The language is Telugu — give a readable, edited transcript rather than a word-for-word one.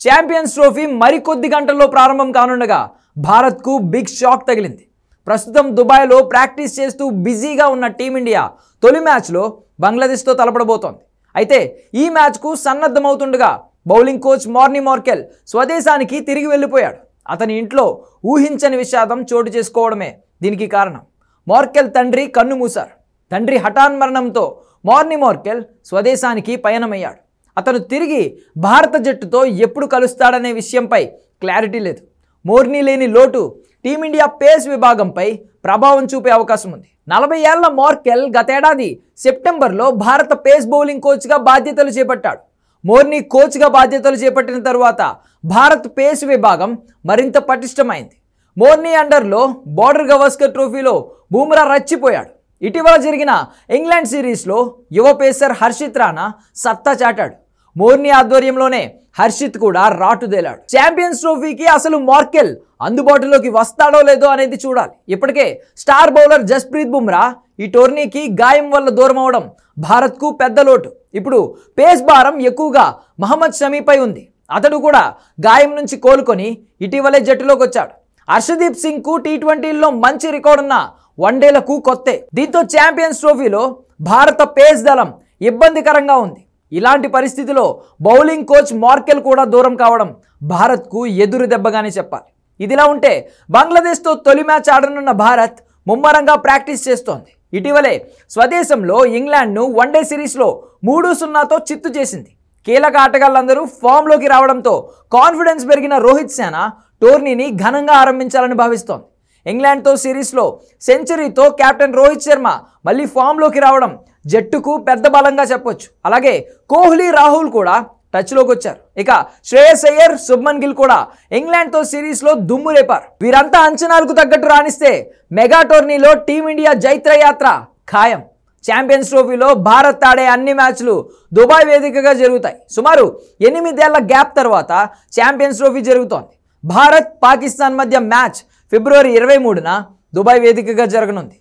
ఛాంపియన్స్ ట్రోఫీ మరికొద్ది గంటల్లో ప్రారంభం కానుండగా భారత్కు బిగ్ షాక్ తగిలింది. ప్రస్తుతం దుబాయ్లో ప్రాక్టీస్ చేస్తూ బిజీగా ఉన్న టీమిండియా తొలి మ్యాచ్లో బంగ్లాదేశ్తో తలపడబోతోంది. అయితే ఈ మ్యాచ్కు సన్నద్ధమవుతుండగా బౌలింగ్ కోచ్ మార్నీ మార్కెల్ స్వదేశానికి తిరిగి వెళ్ళిపోయాడు. అతని ఇంట్లో ఊహించని విషాదం చోటు చేసుకోవడమే దీనికి కారణం. మార్కెల్ తండ్రి కన్ను మూశారు. తండ్రి హఠాన్మరణంతో మార్నీ మార్కెల్ స్వదేశానికి పయనమయ్యాడు. అతను తిరిగి భారత జట్టుతో ఎప్పుడు కలుస్తాడనే విషయంపై క్లారిటీ లేదు. మోర్నీ లేని లోటు టీమిండియా పేస్ విభాగంపై ప్రభావం చూపే అవకాశం ఉంది. 40 ఏళ్ల మార్కెల్ గతేడాది సెప్టెంబర్లో భారత పేస్ బౌలింగ్ కోచ్గా బాధ్యతలు చేపట్టాడు. మోర్నీ కోచ్గా బాధ్యతలు చేపట్టిన తరువాత భారత్ పేస్ విభాగం మరింత పటిష్టమైంది. మోర్నీ అండర్లో బోర్డర్ గవాస్కర్ ట్రోఫీలో బూమ్రా రచ్చిపోయాడు. ఇటీవల జరిగిన ఇంగ్లాండ్ సిరీస్లో యువ పేసర్ హర్షిత్ రాణా సత్తా చాటాడు. మోర్నీ ఆధ్వర్యంలోనే హర్షిత్ కూడా రాటుదేలాడు. ఛాంపియన్స్ ట్రోఫీకి అసలు మార్కెల్ అందుబాటులోకి వస్తాడో లేదో అనేది చూడాలి. ఇప్పటికే స్టార్ బౌలర్ జస్ప్రీత్ బుమ్రా ఈ టోర్నీకి గాయం వల్ల దూరం అవడం భారత్కు పెద్ద లోటు. ఇప్పుడు పేస్ భారం ఎక్కువగా మహమ్మద్ షమీపై ఉంది. అతడు కూడా గాయం నుంచి కోలుకొని ఇటీవలే జట్టులోకి వచ్చాడు. హర్షదీప్ సింగ్కు టీ20లో మంచి రికార్డున్న వన్డేలకు కొత్తే. దీంతో ఛాంపియన్స్ ట్రోఫీలో భారత పేస్ దళం ఇబ్బందికరంగా ఉంది. ఇలాంటి పరిస్థితిలో బౌలింగ్ కోచ్ మార్కెల్ కూడా దూరం కావడం భారత్కు ఎదురు దెబ్బగానే చెప్పాలి. ఇదిలా ఉంటే బంగ్లాదేశ్తో తొలి మ్యాచ్ ఆడనున్న భారత్ ముమ్మరంగా ప్రాక్టీస్ చేస్తోంది. ఇటీవలే స్వదేశంలో ఇంగ్లాండ్ను వన్డే సిరీస్లో 3-0తో చిత్తు చేసింది. కీలక ఆటగాళ్లందరూ ఫామ్లోకి రావడంతో కాన్ఫిడెన్స్ పెరిగిన రోహిత్ సేన టోర్నీని ఘనంగా ఆరంభించాలని భావిస్తోంది. ఇంగ్లాండ్తో సిరీస్లో సెంచరీతో కెప్టెన్ రోహిత్ శర్మ మళ్ళీ ఫామ్లోకి రావడం జట్టుకు పెద్ద బలంగా చెప్పొచ్చు. అలాగే కోహ్లీ, రాహుల్ కూడా టచ్లోకి వచ్చారు. ఇక శ్రేయస్ అయ్యర్, శుభ్మన్ గిల్ కూడా ఇంగ్లాండ్తో సిరీస్లో దుమ్ము రేపారు. వీరంతా అంచనాలకు తగ్గట్టు రాణిస్తే మెగా టోర్నీలో టీమిండియా జైత్రయాత్ర ఖాయం. ఛాంపియన్స్ ట్రోఫీలో భారత్ ఆడే అన్ని మ్యాచ్లు దుబాయ్ వేదికగా జరుగుతాయి. సుమారు 8 ఏళ్ల గ్యాప్ తర్వాత ఛాంపియన్స్ ట్రోఫీ జరుగుతోంది. భారత్, పాకిస్తాన్ మధ్య మ్యాచ్ ఫిబ్రవరి 23న దుబాయ్ వేదికగా జరగనుంది.